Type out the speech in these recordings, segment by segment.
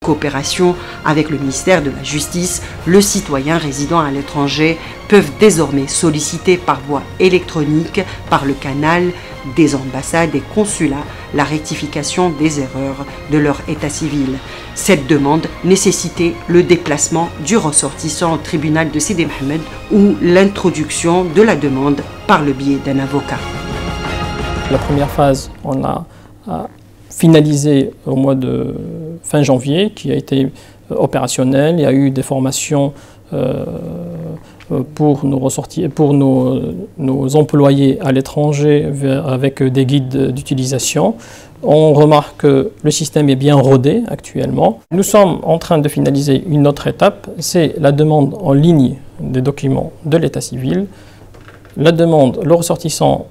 coopération avec le ministère de la Justice, le citoyen résidant à l'étranger peuvent désormais solliciter par voie électronique, par le canal des ambassades et consulats, la rectification des erreurs de leur état civil. Cette demande nécessitait le déplacement du ressortissant au tribunal de Sidi Mohamed ou l'introduction de la demande par le biais d'un avocat. La première phase, on a finalisé au mois de fin janvier, qui a été opérationnelle. Il y a eu des formations pour nos employés à l'étranger avec des guides d'utilisation. On remarque que le système est bien rodé actuellement. Nous sommes en train de finaliser une autre étape, c'est la demande en ligne des documents de l'état civil. La demande, le ressortissant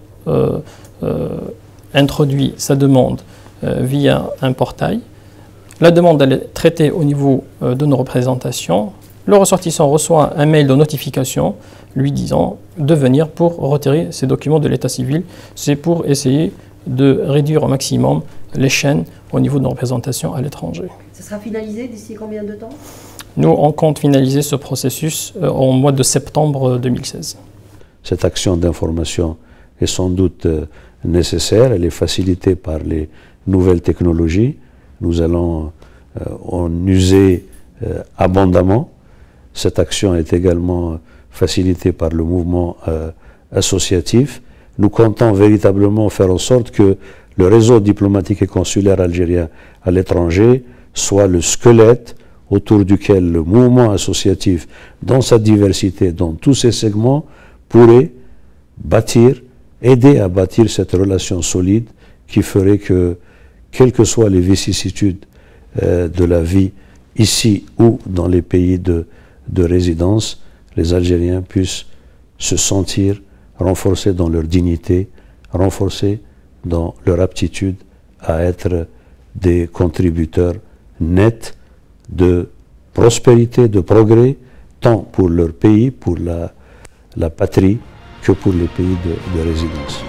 introduit sa demande via un portail. La demande elle est traitée au niveau de nos représentations. Le ressortissant reçoit un mail de notification lui disant de venir pour retirer ses documents de l'état civil. C'est pour essayer de réduire au maximum les chaînes au niveau de nos représentations à l'étranger. Ça sera finalisé d'ici combien de temps? Nous, on compte finaliser ce processus au mois de septembre 2016. Cette action d'information est sans doute nécessaire, elle est facilitée par les nouvelles technologies. Nous allons en user abondamment. Cette action est également facilitée par le mouvement associatif. Nous comptons véritablement faire en sorte que le réseau diplomatique et consulaire algérien à l'étranger soit le squelette autour duquel le mouvement associatif, dans sa diversité, dans tous ses segments, pourrait bâtir, aider à bâtir cette relation solide qui ferait que, quelles que soient les vicissitudes de la vie ici ou dans les pays de résidence, les Algériens puissent se sentir renforcés dans leur dignité, renforcés dans leur aptitude à être des contributeurs nets de prospérité, de progrès, tant pour leur pays, pour la patrie, que pour les pays de résidence.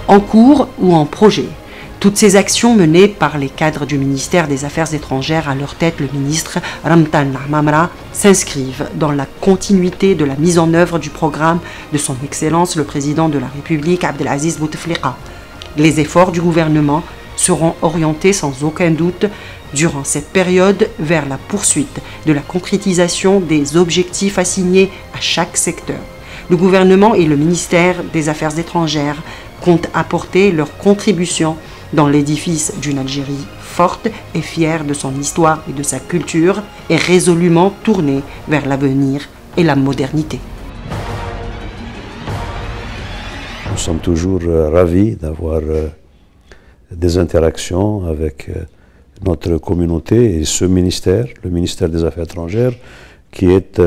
En cours ou en projet, toutes ces actions menées par les cadres du ministère des Affaires étrangères, à leur tête le ministre Ramtan Lamamra, s'inscrivent dans la continuité de la mise en œuvre du programme de son Excellence le Président de la République Abdelaziz Bouteflika. Les efforts du gouvernement seront orientés sans aucun doute durant cette période vers la poursuite de la concrétisation des objectifs assignés à chaque secteur. Le gouvernement et le ministère des Affaires étrangères comptent apporter leur contribution dans l'édifice d'une Algérie forte et fière de son histoire et de sa culture et résolument tournée vers l'avenir et la modernité. Nous sommes toujours ravis d'avoir des interactions avec notre communauté et ce ministère, le ministère des Affaires étrangères, qui est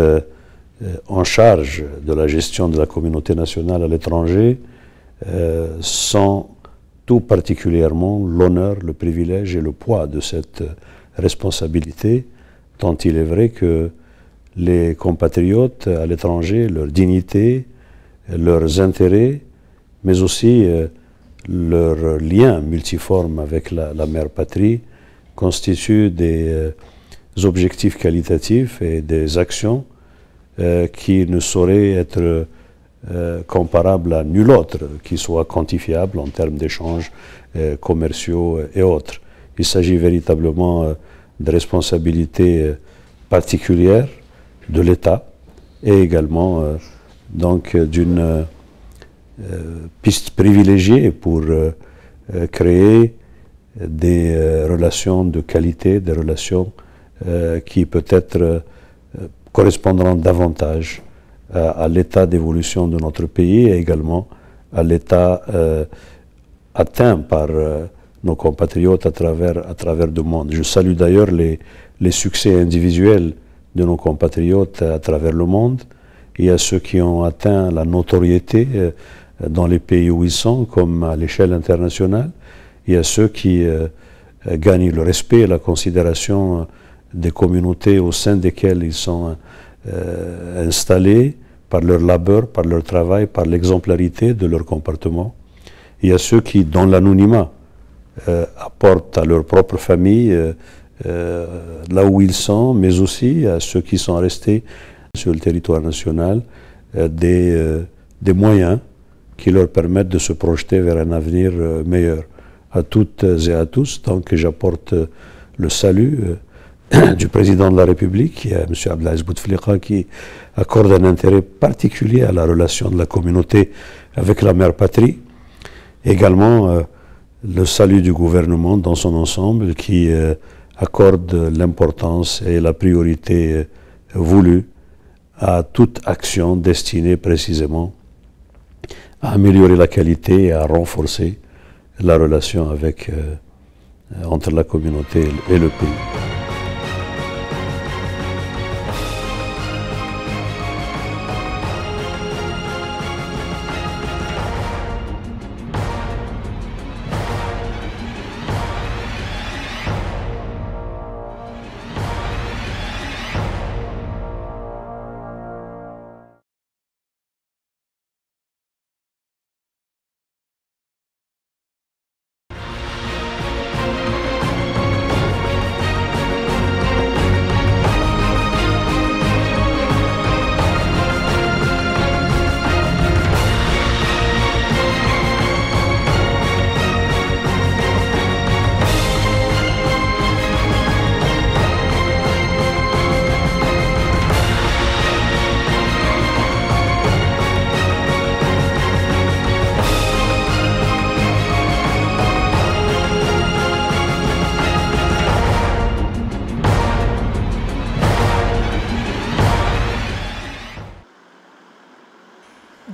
en charge de la gestion de la communauté nationale à l'étranger, sans tout particulièrement l'honneur, le privilège et le poids de cette responsabilité, tant il est vrai que les compatriotes à l'étranger, leur dignité, leurs intérêts, mais aussi leur lien multiforme avec la mère patrie, constituent des objectifs qualitatifs et des actions qui ne sauraient être comparables à nul autre, qui soit quantifiable en termes d'échanges commerciaux et autres. Il s'agit véritablement de responsabilités particulières de l'État et également donc d'une piste privilégiée pour créer des relations de qualité, des relations qui peut-être correspondront davantage à l'état d'évolution de notre pays et également à l'état atteint par nos compatriotes à travers le monde. Je salue d'ailleurs les succès individuels de nos compatriotes à travers le monde. Il y a ceux qui ont atteint la notoriété dans les pays où ils sont, comme à l'échelle internationale. Il y a ceux qui gagnent le respect et la considération des communautés au sein desquelles ils sont installés par leur labeur, par leur travail, par l'exemplarité de leur comportement. Il y a ceux qui, dans l'anonymat, apportent à leur propre famille, là où ils sont, mais aussi à ceux qui sont restés sur le territoire national, des moyens qui leur permettent de se projeter vers un avenir meilleur. À toutes et à tous, donc j'apporte le salut du président de la République, M. Abdelaziz Bouteflika, qui accorde un intérêt particulier à la relation de la communauté avec la mère patrie. Également, le salut du gouvernement dans son ensemble, qui accorde l'importance et la priorité voulue à toute action destinée précisément à améliorer la qualité et à renforcer la relation entre la communauté et le pays.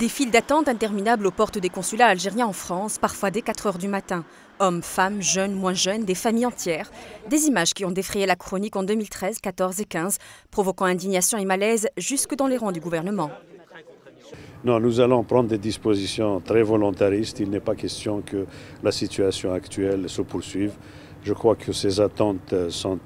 Des files d'attente interminables aux portes des consulats algériens en France, parfois dès 4 h du matin. Hommes, femmes, jeunes, moins jeunes, des familles entières. Des images qui ont défrayé la chronique en 2013, 14 et 15, provoquant indignation et malaise jusque dans les rangs du gouvernement. Non, nous allons prendre des dispositions très volontaristes. Il n'est pas question que la situation actuelle se poursuive. Je crois que ces attentes sont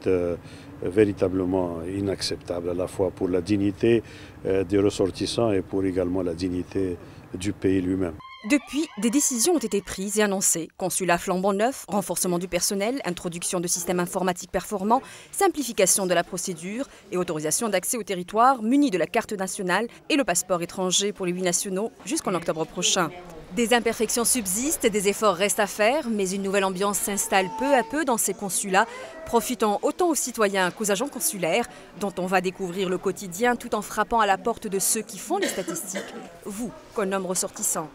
véritablement inacceptables, à la fois pour la dignité des ressortissants et pour également la dignité du pays lui-même. Depuis, des décisions ont été prises et annoncées. Consulat flambant neuf, renforcement du personnel, introduction de systèmes informatiques performants, simplification de la procédure et autorisation d'accès au territoire muni de la carte nationale et le passeport étranger pour les 8 nationaux jusqu'en octobre prochain. Des imperfections subsistent, des efforts restent à faire, mais une nouvelle ambiance s'installe peu à peu dans ces consulats, profitant autant aux citoyens qu'aux agents consulaires, dont on va découvrir le quotidien tout en frappant à la porte de ceux qui font les statistiques, vous, comme homme ressortissant.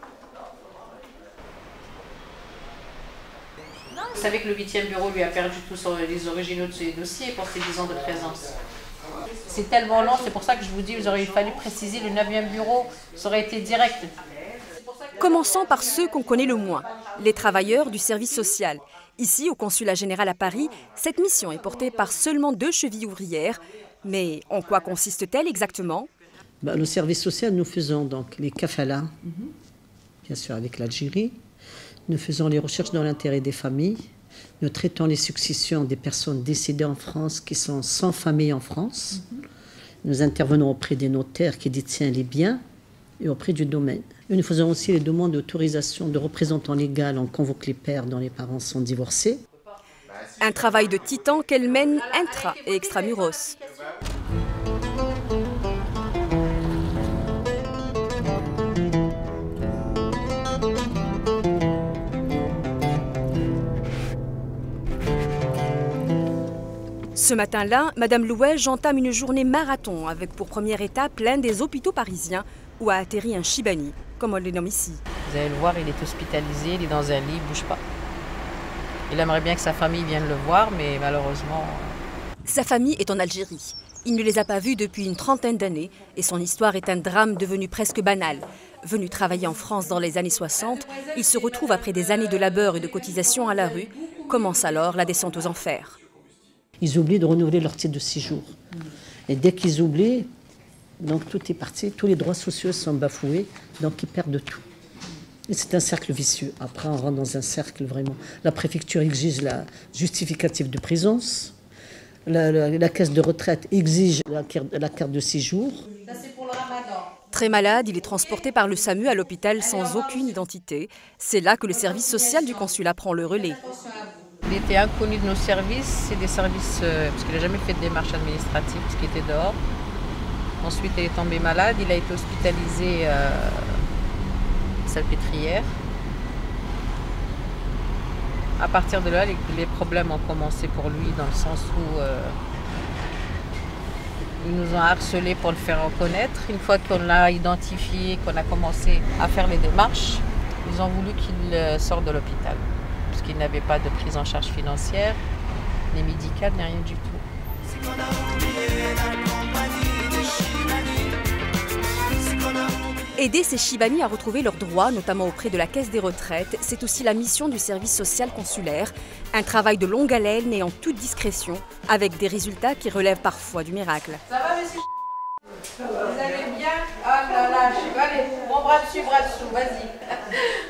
Vous savez que le 8e bureau lui a perdu tous les originaux de ses dossiers pour ses 10 ans de présence. C'est tellement long, c'est pour ça que je vous dis, vous auriez fallu préciser le 9e bureau, ça aurait été direct. Commençons par ceux qu'on connaît le moins, les travailleurs du service social. Ici, au Consulat général à Paris, cette mission est portée par seulement 2 chevilles ouvrières. Mais en quoi consiste-t-elle exactement? Le service social, nous faisons donc les kafalas, bien sûr avec l'Algérie. Nous faisons les recherches dans l'intérêt des familles. Nous traitons les successions des personnes décédées en France qui sont sans famille en France. Nous intervenons auprès des notaires qui détiennent les biens et auprès du domaine. Et nous faisons aussi les demandes d'autorisation de représentants légaux. On convoque les pères dont les parents sont divorcés. Un travail de titan qu'elle mène intra et extramuros. Ce matin-là, Madame Louège entame une journée marathon avec pour première étape l'un des hôpitaux parisiens où a atterri un Chibani, comme on les nomme ici. Vous allez le voir, il est hospitalisé, il est dans un lit, il ne bouge pas. Il aimerait bien que sa famille vienne le voir, mais malheureusement... Sa famille est en Algérie. Il ne les a pas vus depuis une trentaine d'années et son histoire est un drame devenu presque banal. Venu travailler en France dans les années 60, il se retrouve après des années de labeur et de cotisation à la rue. Commence alors la descente aux enfers. Ils oublient de renouveler leur titre de séjour. Et dès qu'ils oublient, donc tout est parti, tous les droits sociaux sont bafoués, donc ils perdent tout. Et c'est un cercle vicieux. Après, on rentre dans un cercle vraiment. La préfecture exige la justificative de présence. La caisse de retraite exige la carte de séjour. Ça, c'est pour le ramadan. Très malade, il est transporté par le SAMU à l'hôpital sans aucune identité. C'est là que le service social du consulat prend le relais. Il était inconnu de nos services, c'est des services, parce qu'il n'a jamais fait de démarche administrative, parce qu'il était dehors. Ensuite, il est tombé malade, il a été hospitalisé à Salpêtrière. À partir de là, les problèmes ont commencé pour lui, dans le sens où ils nous ont harcelés pour le faire reconnaître. Une fois qu'on l'a identifié, qu'on a commencé à faire les démarches, ils ont voulu qu'il sorte de l'hôpital, parce qu'il n'avait pas de prise en charge financière, ni médicale, ni rien du tout. Aider ces Chibani à retrouver leurs droits, notamment auprès de la Caisse des retraites, c'est aussi la mission du service social consulaire. Un travail de longue haleine et en toute discrétion, avec des résultats qui relèvent parfois du miracle. Ça va, monsieur? Vous allez bien? Ah là là, allez, mon bras dessus, vas-y.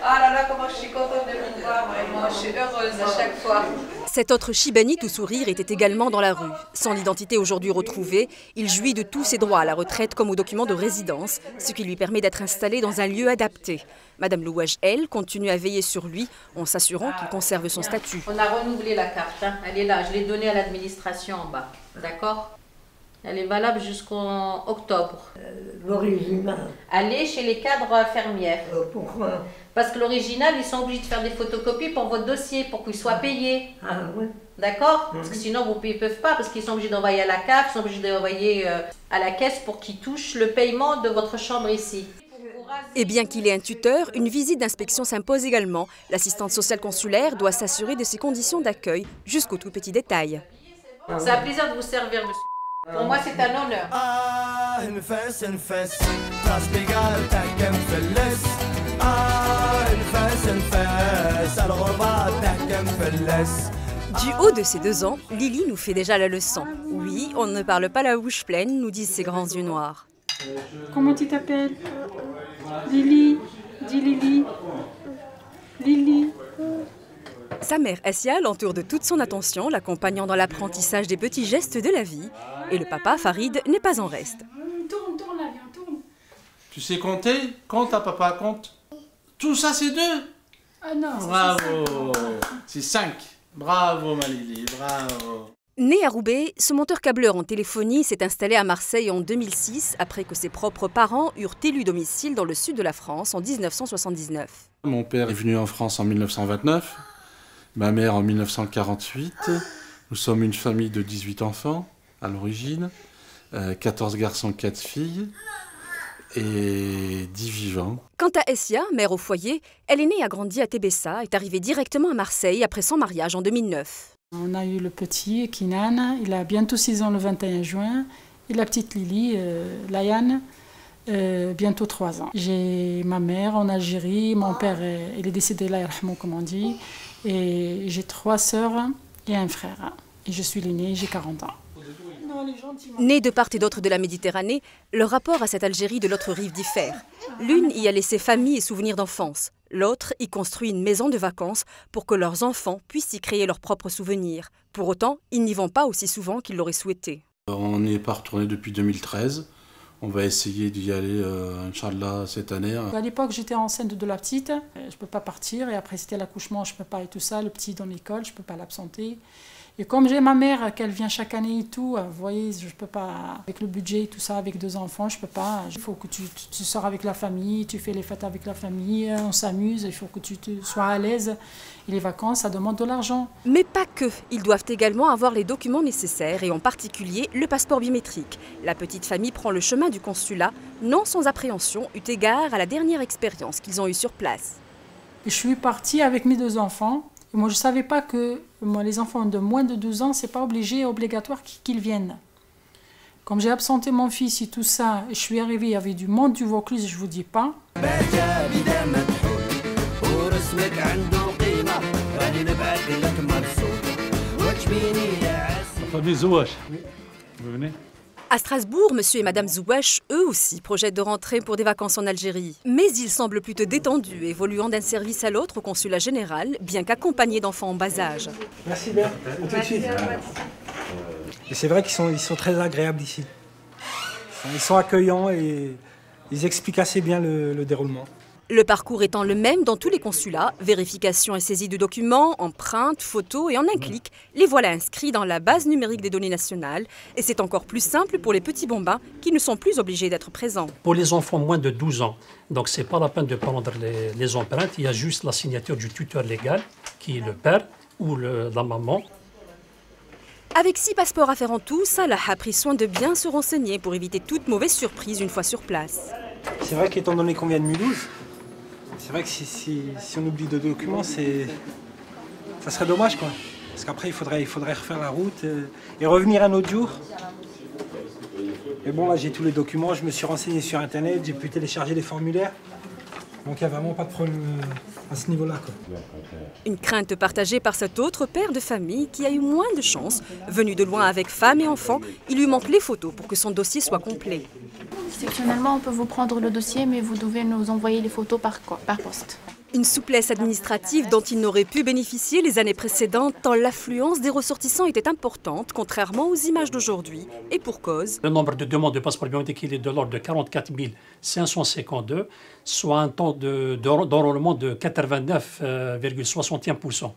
Ah là là, comment je suis contente de vous voir, vraiment, je suis heureuse à chaque fois. Cet autre Chibani tout sourire était également dans la rue. Sans l'identité aujourd'hui retrouvée, il jouit de tous ses droits à la retraite comme au document de résidence, ce qui lui permet d'être installé dans un lieu adapté. Madame Louage, elle, continue à veiller sur lui en s'assurant qu'il conserve son statut. On a renouvelé la carte, hein. Elle est là, je l'ai donnée à l'administration en bas, d'accord? Elle est valable jusqu'en octobre. L'original. Allez chez les cadres fermières. Pourquoi? Parce que l'original, ils sont obligés de faire des photocopies pour votre dossier, pour qu'ils soient payés. Ah oui. D'accord? Parce que sinon, vous ne peuvent pas, parce qu'ils sont obligés d'envoyer à la CAF, ils sont obligés d'envoyer à la caisse pour qu'ils touchent le paiement de votre chambre ici. Et bien qu'il ait un tuteur, une visite d'inspection s'impose également. L'assistante sociale consulaire doit s'assurer de ses conditions d'accueil jusqu'au tout petit détail. C'est un plaisir de vous servir, monsieur. Pour moi, c'est un honneur. Du haut de ses 2 ans, Lily nous fait déjà la leçon. Oui, on ne parle pas la bouche pleine, nous disent ses grands yeux noirs. Comment tu t'appelles? Lily. Dis Lily. Lily. Sa mère Assia l'entoure de toute son attention, l'accompagnant dans l'apprentissage des petits gestes de la vie. Et le papa, Farid, n'est pas en reste. Tourne là, viens, tourne. Tu sais compter? Compte à papa, compte. Tout ça, c'est 2. Ah non, bravo. C'est 5. Bravo, ma Lily, bravo. Né à Roubaix, ce monteur câbleur en téléphonie s'est installé à Marseille en 2006, après que ses propres parents eurent élu domicile dans le sud de la France en 1979. Mon père est venu en France en 1929. Ma mère en 1948. Nous sommes une famille de 18 enfants à l'origine, 14 garçons, 4 filles et 10 vivants. Quant à Essia, mère au foyer, elle est née et a grandi à Tébessa, est arrivée directement à Marseille après son mariage en 2009. On a eu le petit, Kinan, il a bientôt 6 ans le 21 juin, et la petite Lily, Layane, bientôt 3 ans. J'ai ma mère en Algérie, mon père il est décédé là, comme on dit. Et j'ai 3 sœurs et un frère. Et je suis l'aînée, j'ai 40 ans. Nés de part et d'autre de la Méditerranée, leur rapport à cette Algérie de l'autre rive diffère. L'une y a laissé famille et souvenirs d'enfance. L'autre y construit une maison de vacances pour que leurs enfants puissent y créer leurs propres souvenirs. Pour autant, ils n'y vont pas aussi souvent qu'ils l'auraient souhaité. On n'est pas retourné depuis 2013. On va essayer d'y aller, Inch'Allah, cette année. À l'époque, j'étais enceinte de la petite. Je ne peux pas partir. Et après, c'était l'accouchement, je ne peux pas et tout ça. Le petit dans l'école, je ne peux pas l'absenter. Et comme j'ai ma mère, qu'elle vient chaque année et tout, vous voyez, je ne peux pas, avec le budget et tout ça, avec 2 enfants, je ne peux pas. Il faut que tu sors avec la famille, tu fais les fêtes avec la famille, on s'amuse, il faut que tu sois à l'aise. Et les vacances, ça demande de l'argent. Mais pas que. Ils doivent également avoir les documents nécessaires et en particulier le passeport biométrique. La petite famille prend le chemin du consulat, non sans appréhension, eu égard à la dernière expérience qu'ils ont eue sur place. Et je suis partie avec mes 2 enfants. Et moi, je ne savais pas que les enfants de moins de 12 ans, ce n'est pas obligatoire qu'ils viennent. Comme j'ai absenté mon fils et tout ça, je suis arrivée, il y avait du monde du Vaucluse, je ne vous dis pas. Famille Zouache, vous venez? À Strasbourg, monsieur et madame Zouache, eux aussi, projettent de rentrer pour des vacances en Algérie. Mais ils semblent plutôt détendus, évoluant d'un service à l'autre au consulat général, bien qu'accompagnés d'enfants en bas âge. Merci bien, tout de suite. Et c'est vrai qu'ils sont très agréables ici. Ils sont accueillants et ils expliquent assez bien le déroulement. Le parcours étant le même dans tous les consulats, vérification et saisie de documents, empreintes, photos et en un clic, les voilà inscrits dans la base numérique des données nationales. Et c'est encore plus simple pour les petits bambins qui ne sont plus obligés d'être présents. Pour les enfants moins de 12 ans, donc c'est pas la peine de prendre les empreintes, il y a juste la signature du tuteur légal qui est le père ou la maman. Avec 6 passeports à faire en tout, Salah a pris soin de bien se renseigner pour éviter toute mauvaise surprise une fois sur place. C'est vrai qu'étant donné qu'on vient de Mulhouse, c'est vrai que si on oublie de documents, ça serait dommage, quoi. Parce qu'après, il faudrait refaire la route et revenir un autre jour. Mais bon, là, j'ai tous les documents, je me suis renseigné sur Internet, j'ai pu télécharger les formulaires. Donc il n'y a vraiment pas de problème à ce niveau-là, quoi. Une crainte partagée par cet autre père de famille qui a eu moins de chance. Venu de loin avec femme et enfants, il lui manque les photos pour que son dossier soit complet. Exceptionnellement, on peut vous prendre le dossier, mais vous devez nous envoyer les photos par poste. Une souplesse administrative dont il n'aurait pu bénéficier les années précédentes tant l'affluence des ressortissants était importante, contrairement aux images d'aujourd'hui. Et pour cause. Le nombre de demandes de passeport biométrique est de l'ordre de 44 552, soit un taux d'enrôlement de 89,61%.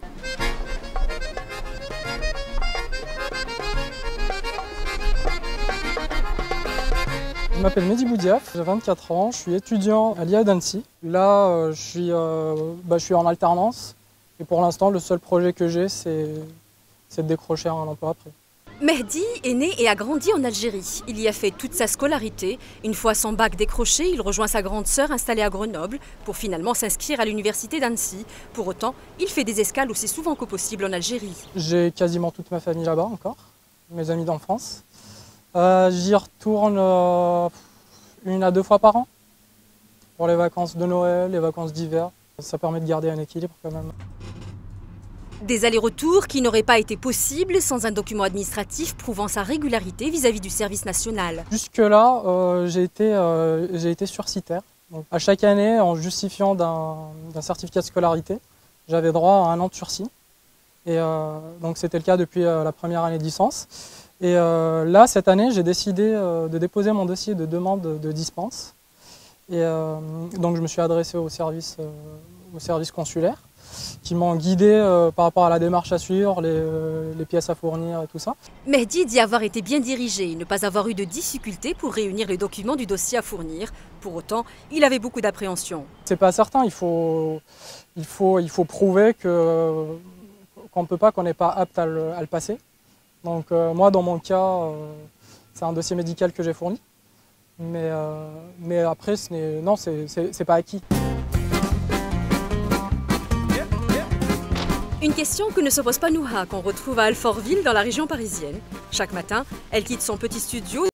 Je m'appelle Mehdi Boudiaf, j'ai 24 ans, je suis étudiant à l'IA d'Annecy. Là, je suis en alternance et pour l'instant, le seul projet que j'ai, c'est de décrocher un emploi après. Mehdi est né et a grandi en Algérie. Il y a fait toute sa scolarité. Une fois son bac décroché, il rejoint sa grande sœur installée à Grenoble pour finalement s'inscrire à l'université d'Annecy. Pour autant, il fait des escales aussi souvent que possible en Algérie. J'ai quasiment toute ma famille là-bas encore, mes amis d'enfance. J'y retourne 1 à 2 fois par an pour les vacances de Noël, les vacances d'hiver. Ça permet de garder un équilibre quand même. Des allers-retours qui n'auraient pas été possibles sans un document administratif prouvant sa régularité vis-à-vis du service national. Jusque-là, j'ai été sursitaire. Donc, à chaque année, en justifiant d'un certificat de scolarité, j'avais droit à 1 an de sursis. Et donc c'était le cas depuis la première année de licence. Et là, cette année, j'ai décidé de déposer mon dossier de demande de dispense. Et donc je me suis adressé au service consulaire qui m'ont guidé par rapport à la démarche à suivre, les pièces à fournir et tout ça. Mehdi dit avoir été bien dirigé et ne pas avoir eu de difficultés pour réunir les documents du dossier à fournir. Pour autant, il avait beaucoup d'appréhension. C'est pas certain, il faut prouver qu'on ne peut pas, qu'on n'est pas apte à le passer. Donc moi, dans mon cas, c'est un dossier médical que j'ai fourni. Mais après, non, c'est pas acquis. Une question que ne se pose pas Nouha, qu'on retrouve à Alfortville dans la région parisienne. Chaque matin, elle quitte son petit studio